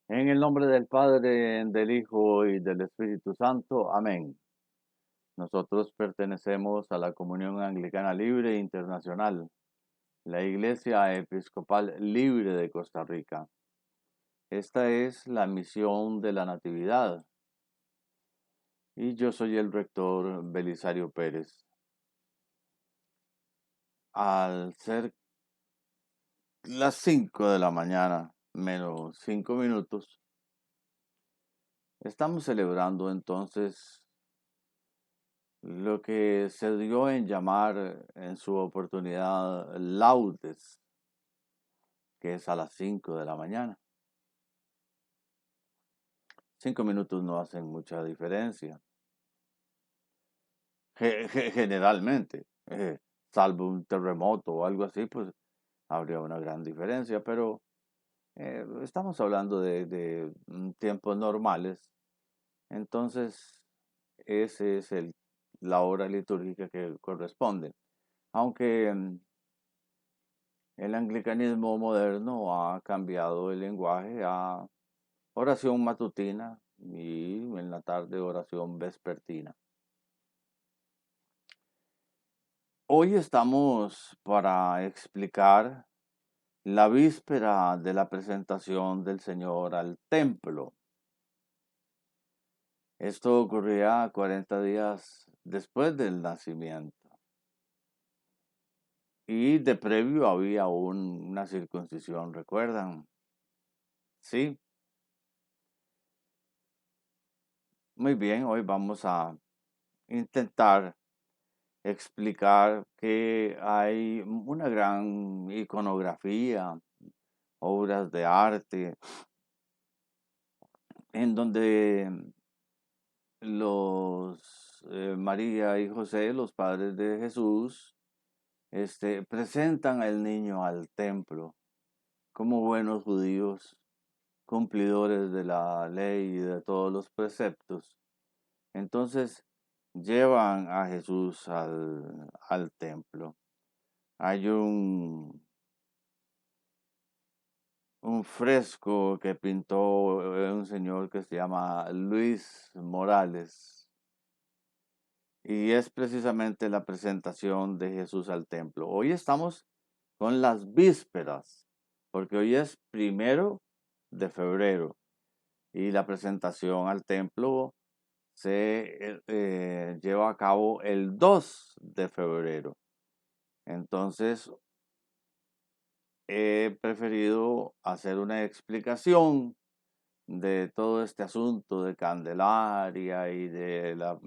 En el nombre del Padre, del Hijo y del Espíritu Santo. Amén. Nosotros pertenecemos a la Comunión Anglicana Libre Internacional, la Iglesia Episcopal Libre de Costa Rica. Esta es la misión de la Natividad y yo soy el rector Belisario Pérez. Al ser las 5 de la mañana, menos 5 minutos, estamos celebrando entonces lo que se dio en llamar en su oportunidad laudes, que es a las 5 de la mañana. 5 minutos no hacen mucha diferencia, generalmente, salvo un terremoto o algo así, pues habría una gran diferencia, pero estamos hablando de tiempos normales, entonces ese es la hora litúrgica que corresponde. Aunque el anglicanismo moderno ha cambiado el lenguaje a oración matutina y en la tarde oración vespertina. Hoy estamos para explicar la víspera de la presentación del Señor al templo. Esto ocurría 40 días después del nacimiento. Y de previo había una circuncisión, ¿recuerdan? Sí. Muy bien, hoy vamos a intentar explicar que hay una gran iconografía, obras de arte, en donde los María y José, los padres de Jesús, presentan al niño al templo como buenos judíos, cumplidores de la ley y de todos los preceptos. Entonces llevan a Jesús al templo. Hay un fresco que pintó un señor que se llama Luis Morales y es precisamente la presentación de Jesús al templo. Hoy estamos con las vísperas, porque hoy es 1 de febrero y la presentación al templo se lleva a cabo el 2 de febrero. Entonces, he preferido hacer una explicación de todo este asunto de Candelaria y de la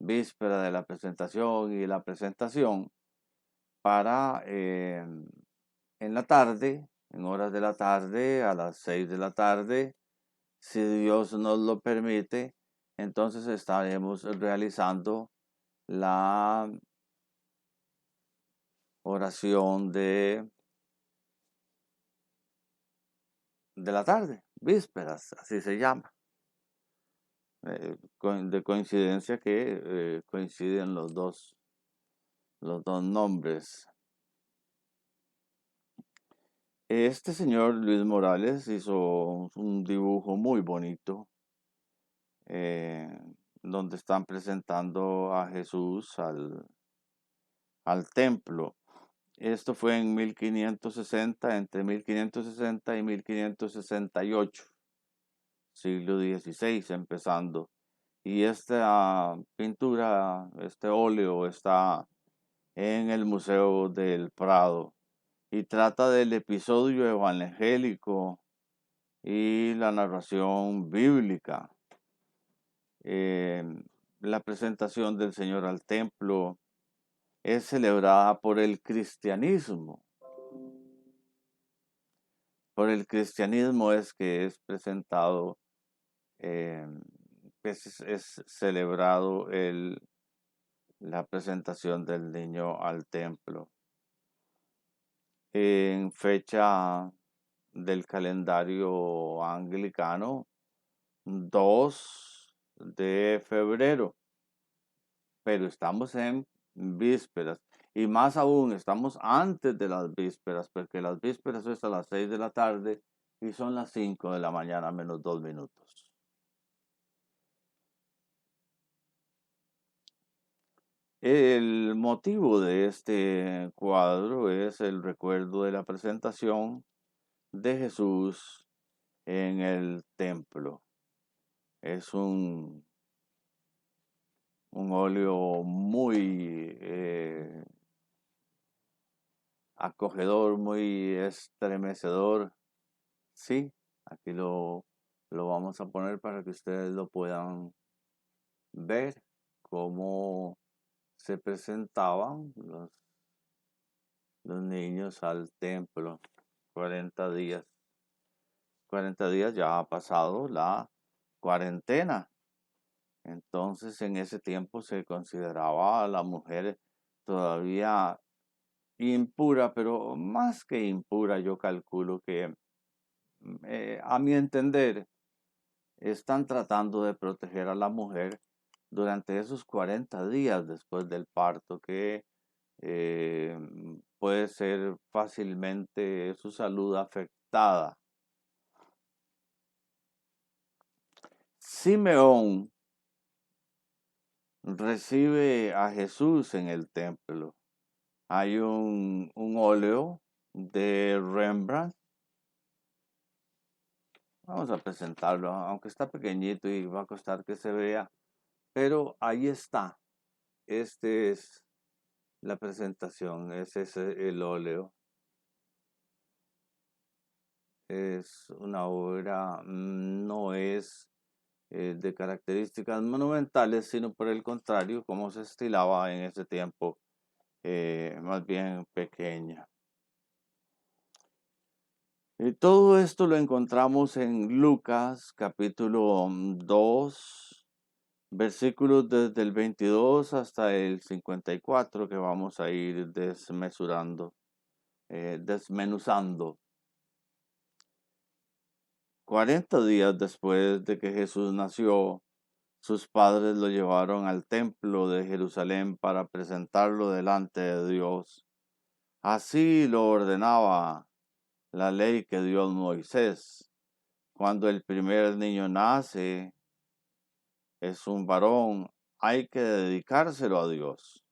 víspera de la presentación y la presentación para en la tarde, en horas de la tarde, a las 6 de la tarde, si Dios nos lo permite, entonces estaremos realizando la oración de la tarde, vísperas, así se llama. De coincidencia que coinciden los dos nombres. Este señor Luis Morales hizo un dibujo muy bonito eh, donde están presentando a Jesús al templo. Esto fue en 1560, entre 1560 y 1568, siglo XVI empezando. Y esta pintura, este óleo está en el Museo del Prado y trata del episodio evangélico y la narración bíblica. La presentación del Señor al templo es celebrada por el cristianismo. Por el cristianismo es que es presentado, es celebrado la presentación del niño al templo. En fecha del calendario anglicano, 2 de febrero, pero estamos en vísperas y más aún estamos antes de las vísperas, porque las vísperas es a las 6 de la tarde y son las 5 de la mañana menos 2 minutos. El motivo de este cuadro es el recuerdo de la presentación de Jesús en el templo. Es un óleo muy acogedor, muy estremecedor. Sí, aquí lo vamos a poner para que ustedes lo puedan ver cómo se presentaban los niños al templo. 40 días. 40 días ya ha pasado la cuarentena. Entonces en ese tiempo se consideraba a la mujer todavía impura, pero más que impura, yo calculo que a mi entender están tratando de proteger a la mujer durante esos 40 días después del parto, que eh, puede ser fácilmente su salud afectada. Simeón recibe a Jesús en el templo. Hay un óleo de Rembrandt. Vamos a presentarlo, aunque está pequeñito y va a costar que se vea, pero ahí está. Este es la presentación, ese es el óleo. Es una obra, no es de características monumentales, sino por el contrario, como se estilaba en ese tiempo, más bien pequeña. Y todo esto lo encontramos en Lucas capítulo 2, versículos desde el 22 hasta el 54 que vamos a ir desmenuzando. 40 días después de que Jesús nació, sus padres lo llevaron al templo de Jerusalén para presentarlo delante de Dios. Así lo ordenaba la ley que dio Moisés. Cuando el primer niño nace, es un varón, hay que dedicárselo a Dios.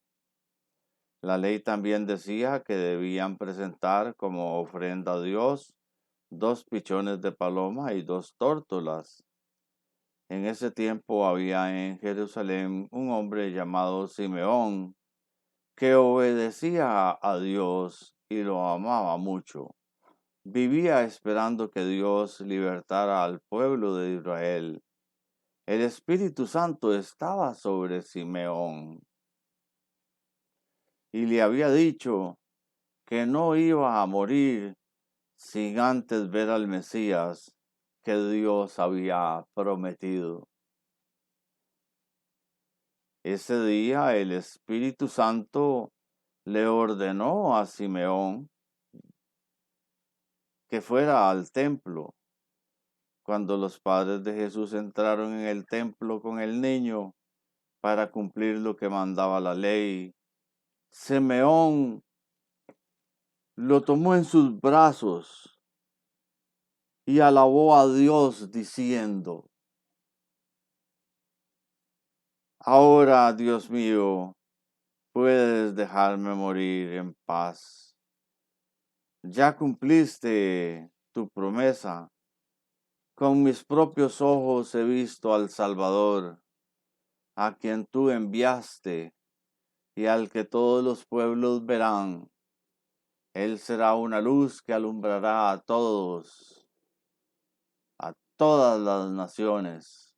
La ley también decía que debían presentar como ofrenda a Dios 2 pichones de paloma y 2 tórtolas. En ese tiempo había en Jerusalén un hombre llamado Simeón que obedecía a Dios y lo amaba mucho. Vivía esperando que Dios libertara al pueblo de Israel. El Espíritu Santo estaba sobre Simeón y le había dicho que no iba a morir sin antes ver al Mesías que Dios había prometido. Ese día el Espíritu Santo le ordenó a Simeón que fuera al templo. Cuando los padres de Jesús entraron en el templo con el niño para cumplir lo que mandaba la ley, Simeón lo tomó en sus brazos y alabó a Dios diciendo: Ahora, Dios mío, puedes dejarme morir en paz. Ya cumpliste tu promesa. Con mis propios ojos he visto al Salvador, a quien tú enviaste y al que todos los pueblos verán. Él será una luz que alumbrará a todos, a todas las naciones,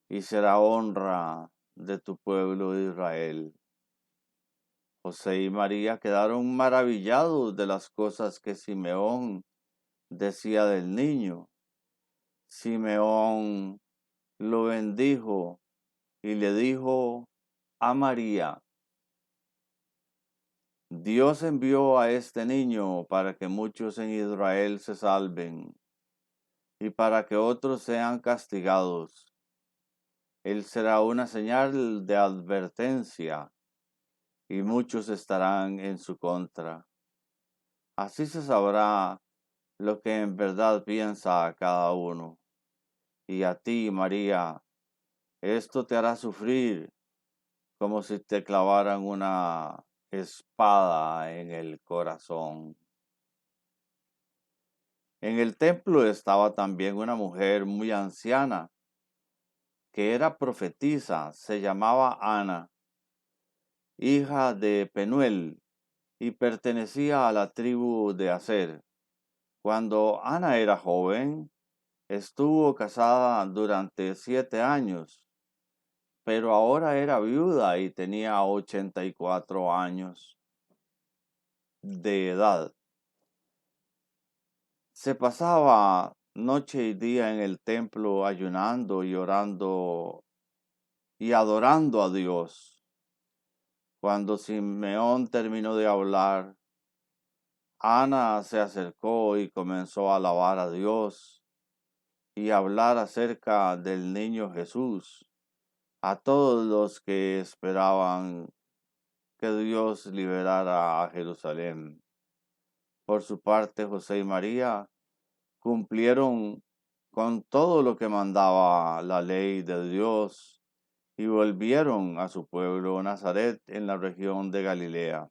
y será honra de tu pueblo Israel. José y María quedaron maravillados de las cosas que Simeón decía del niño. Simeón lo bendijo y le dijo a María: Dios envió a este niño para que muchos en Israel se salven y para que otros sean castigados. Él será una señal de advertencia y muchos estarán en su contra. Así se sabrá lo que en verdad piensa cada uno. Y a ti, María, esto te hará sufrir como si te clavaran una espada en el corazón. En el templo estaba también una mujer muy anciana, que era profetisa, se llamaba Ana, hija de Penuel, y pertenecía a la tribu de Aser. Cuando Ana era joven, estuvo casada durante 7 años, pero ahora era viuda y tenía 84 años de edad. Se pasaba noche y día en el templo ayunando y orando y adorando a Dios. Cuando Simeón terminó de hablar, Ana se acercó y comenzó a alabar a Dios y hablar acerca del niño Jesús a todos los que esperaban que Dios liberara a Jerusalén. Por su parte, José y María cumplieron con todo lo que mandaba la ley de Dios y volvieron a su pueblo Nazaret en la región de Galilea.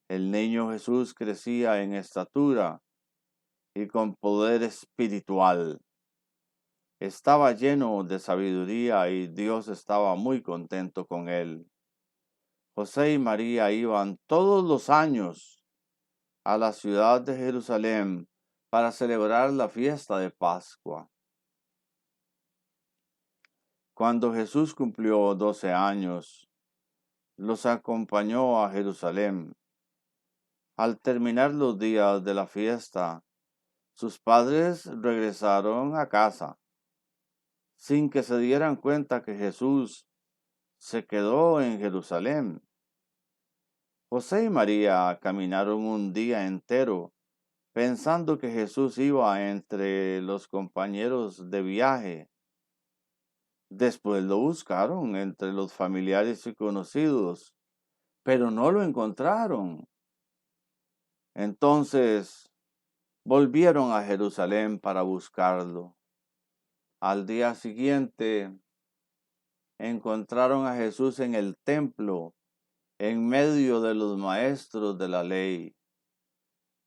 El niño Jesús crecía en estatura y con poder espiritual. Estaba lleno de sabiduría y Dios estaba muy contento con él. José y María iban todos los años a la ciudad de Jerusalén para celebrar la fiesta de Pascua. Cuando Jesús cumplió 12 años, los acompañó a Jerusalén. Al terminar los días de la fiesta, sus padres regresaron a casa, sin que se dieran cuenta que Jesús se quedó en Jerusalén. José y María caminaron un día entero pensando que Jesús iba entre los compañeros de viaje. Después lo buscaron entre los familiares y conocidos, pero no lo encontraron. Entonces volvieron a Jerusalén para buscarlo. Al día siguiente encontraron a Jesús en el templo, en medio de los maestros de la ley.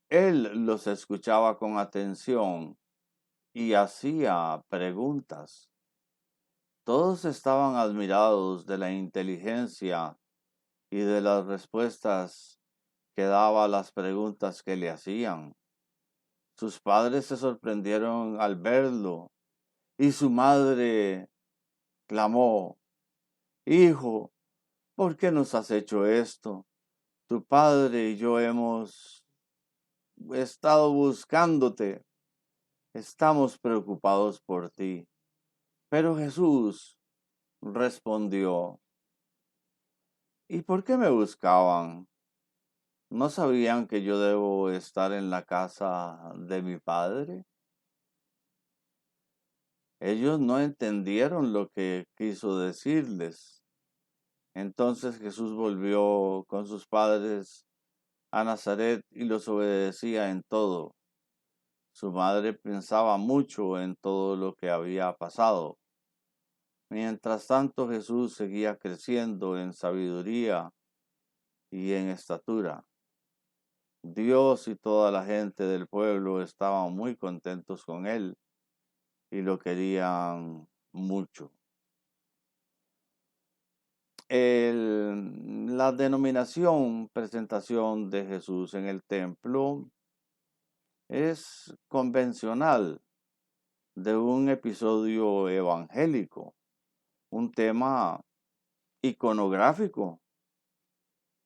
Él los escuchaba con atención y hacía preguntas. Todos estaban admirados de la inteligencia y de las respuestas que daba a las preguntas que le hacían. Sus padres se sorprendieron al verlo y su madre clamó: Hijo, ¿por qué nos has hecho esto? Tu padre y yo hemos estado buscándote. Estamos preocupados por ti. Pero Jesús respondió: ¿Y por qué me buscaban? ¿No sabían que yo debo estar en la casa de mi padre? Ellos no entendieron lo que quiso decirles. Entonces Jesús volvió con sus padres a Nazaret y los obedecía en todo. Su madre pensaba mucho en todo lo que había pasado. Mientras tanto, Jesús seguía creciendo en sabiduría y en estatura. Dios y toda la gente del pueblo estaban muy contentos con él y lo querían mucho. La denominación presentación de Jesús en el templo es convencional de un episodio evangélico, un tema iconográfico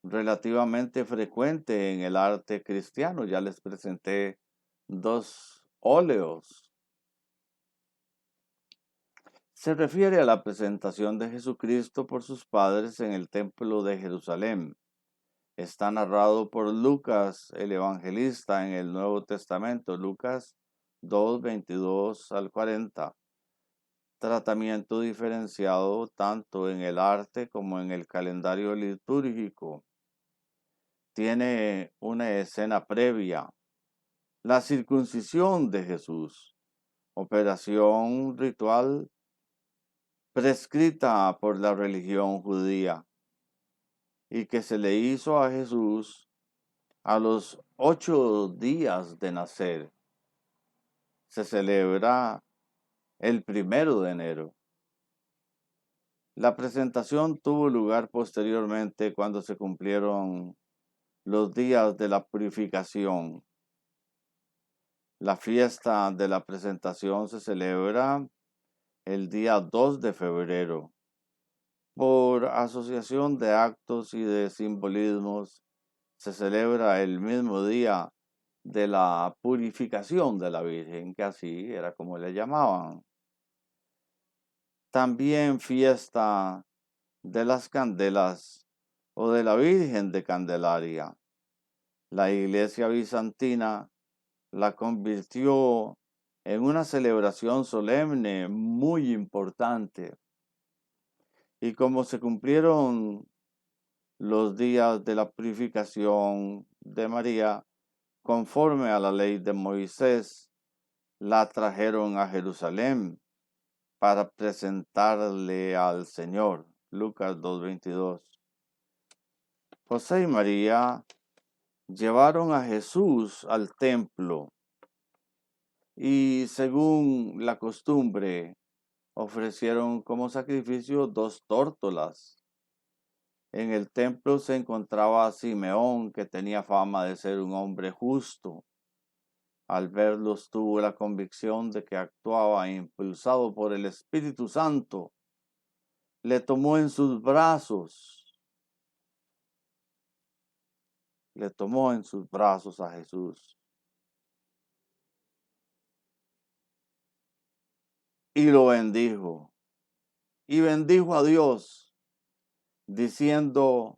relativamente frecuente en el arte cristiano. Ya les presenté 2 óleos. Se refiere a la presentación de Jesucristo por sus padres en el templo de Jerusalén. Está narrado por Lucas, el evangelista, en el Nuevo Testamento, Lucas 2, 22 al 40. Tratamiento diferenciado tanto en el arte como en el calendario litúrgico. Tiene una escena previa, La circuncisión de Jesús, operación ritual prescrita por la religión judía y que se le hizo a Jesús a los 8 días de nacer. Se celebra el 1 de enero. La presentación tuvo lugar posteriormente cuando se cumplieron los días de la purificación. La fiesta de la presentación se celebra el día 2 de febrero. Por asociación de actos y de simbolismos, se celebra el mismo día de la purificación de la Virgen, que así era como le llamaban. También fiesta de las candelas o de la Virgen de Candelaria. La iglesia bizantina la convirtió en una celebración solemne muy importante. Y como se cumplieron los días de la purificación de María, conforme a la ley de Moisés, la trajeron a Jerusalén para presentarle al Señor. Lucas 2:22. José y María llevaron a Jesús al templo y, según la costumbre, ofrecieron como sacrificio 2 tórtolas. En el templo se encontraba Simeón, que tenía fama de ser un hombre justo. Al verlos tuvo la convicción de que actuaba impulsado por el Espíritu Santo. Le tomó en sus brazos. Le tomó en sus brazos a Jesús. Y lo bendijo. Y bendijo a Dios, diciendo,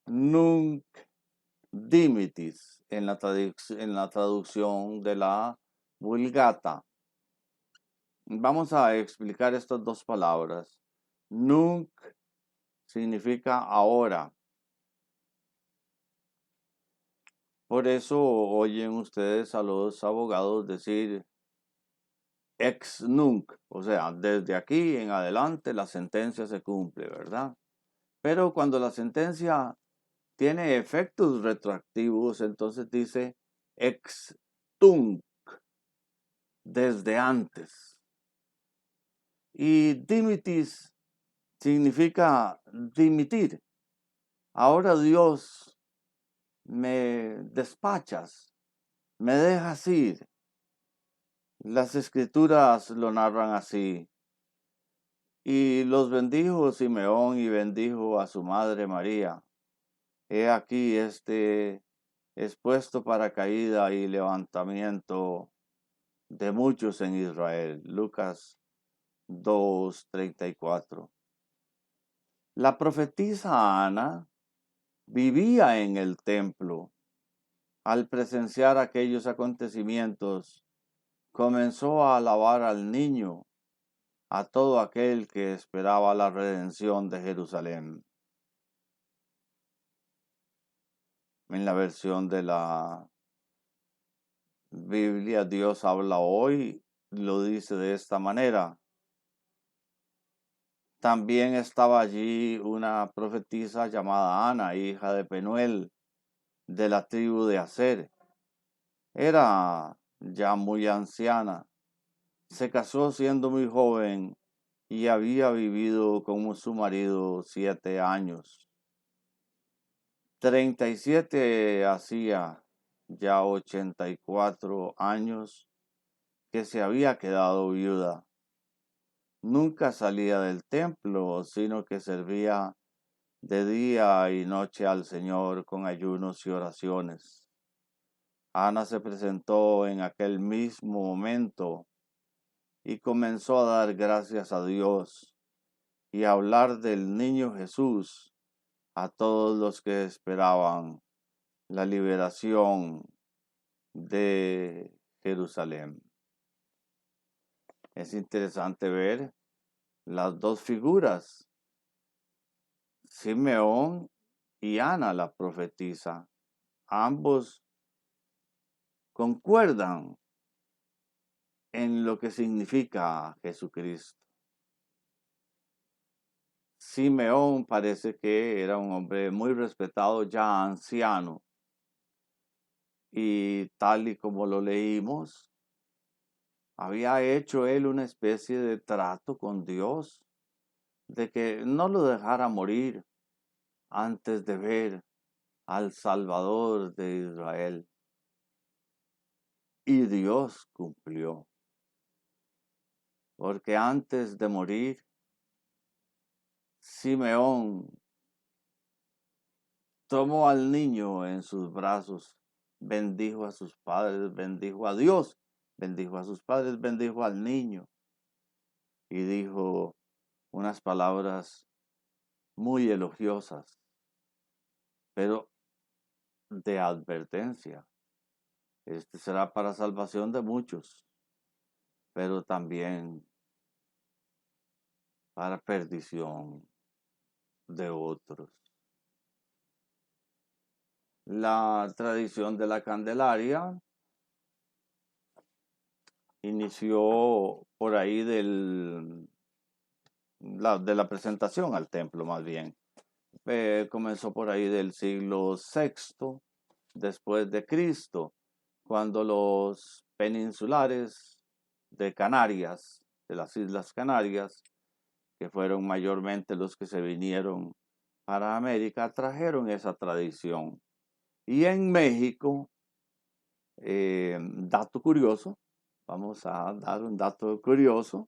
Nunc dimitis, en la traducción de la Vulgata. Vamos a explicar estas 2 palabras. Nunc significa ahora. Por eso oyen ustedes a los abogados decir ex nunc, o sea, desde aquí en adelante la sentencia se cumple, ¿verdad? Pero cuando la sentencia tiene efectos retroactivos, entonces dice ex tunc, desde antes. Y dimitis significa dimitir. Ahora Dios, me despachas, me dejas ir. Las escrituras lo narran así. Y los bendijo Simeón y bendijo a su madre María. He aquí este es puesto para caída y levantamiento de muchos en Israel. Lucas 2:34. La profetisa Ana vivía en el templo. Al presenciar aquellos acontecimientos, comenzó a alabar al niño, a todo aquel que esperaba la redención de Jerusalén. En la versión de la Biblia, Dios habla hoy, lo dice de esta manera. También estaba allí una profetisa llamada Ana, hija de Penuel, de la tribu de Aser. Era ya muy anciana. Se casó siendo muy joven y había vivido con su marido 7 años. 37 hacía ya 84 años que se había quedado viuda. Nunca salía del templo, sino que servía de día y noche al Señor con ayunos y oraciones. Ana se presentó en aquel mismo momento y comenzó a dar gracias a Dios y a hablar del niño Jesús a todos los que esperaban la liberación de Jerusalén. Es interesante ver las 2 figuras, Simeón y Ana la profetisa, ambos concuerdan en lo que significa Jesucristo. Simeón parece que era un hombre muy respetado, ya anciano, y tal y como lo leímos, había hecho él una especie de trato con Dios, de que no lo dejara morir antes de ver al Salvador de Israel. Y Dios cumplió, porque antes de morir, Simeón tomó al niño en sus brazos, bendijo a sus padres, bendijo a Dios, bendijo a sus padres, bendijo al niño y dijo unas palabras muy elogiosas, pero de advertencia. Este será para salvación de muchos, pero también para perdición de otros. La tradición de la Candelaria inició por ahí de la presentación al templo, más bien. Comenzó por ahí del siglo VI después de Cristo, cuando los peninsulares de Canarias, de las Islas Canarias, que fueron mayormente los que se vinieron para América, trajeron esa tradición. Y en México, dato curioso, vamos a dar un dato curioso,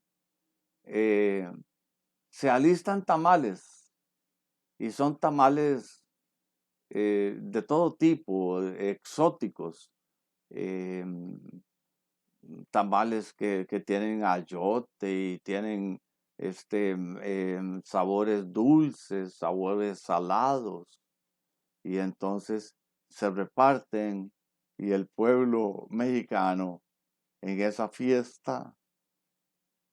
se alistan tamales y son tamales de todo tipo, exóticos, tamales que tienen ayote y tienen sabores dulces, sabores salados, y entonces se reparten y el pueblo mexicano en esa fiesta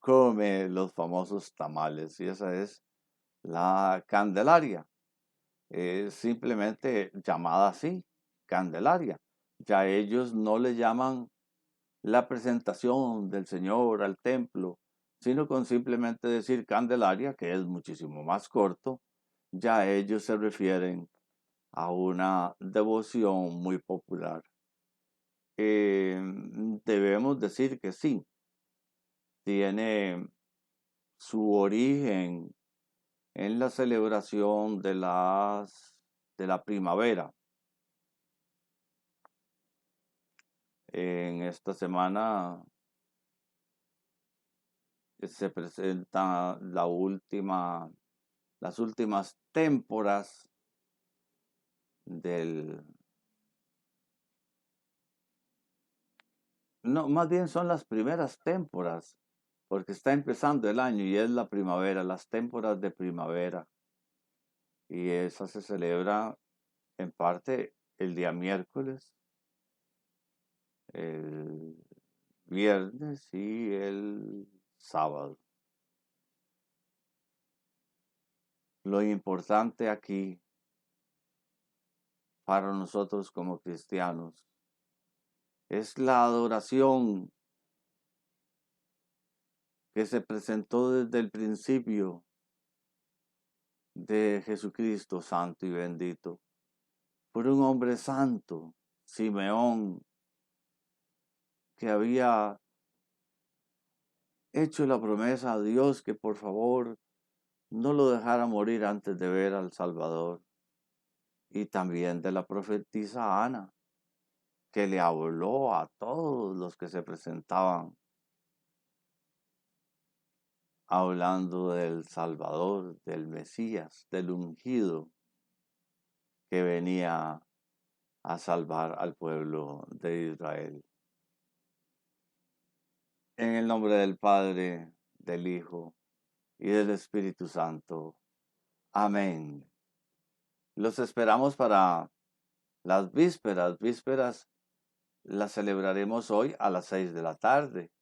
come los famosos tamales, y esa es la Candelaria, simplemente llamada así, Candelaria. Ya ellos no le llaman la presentación del Señor al templo, sino con simplemente decir Candelaria, que es muchísimo más corto, ya ellos se refieren a una devoción muy popular. Debemos decir que sí, tiene su origen en la celebración de la primavera. En esta semana se presenta las últimas témporas no, más bien son las primeras témporas, porque está empezando el año y es la primavera, las témporas de primavera. Y esa se celebra en parte el día miércoles, el viernes y el sábado. Lo importante aquí para nosotros como cristianos es la adoración que se presentó desde el principio de Jesucristo santo y bendito por un hombre santo, Simeón, que había hecho la promesa a Dios que por favor no lo dejara morir antes de ver al Salvador, y también de la profetisa Ana, que le habló a todos los que se presentaban hablando del Salvador, del Mesías, del ungido que venía a salvar al pueblo de Israel. En el nombre del Padre, del Hijo y del Espíritu Santo. Amén. Los esperamos para las vísperas. Vísperas las celebraremos hoy a las 6 de la tarde.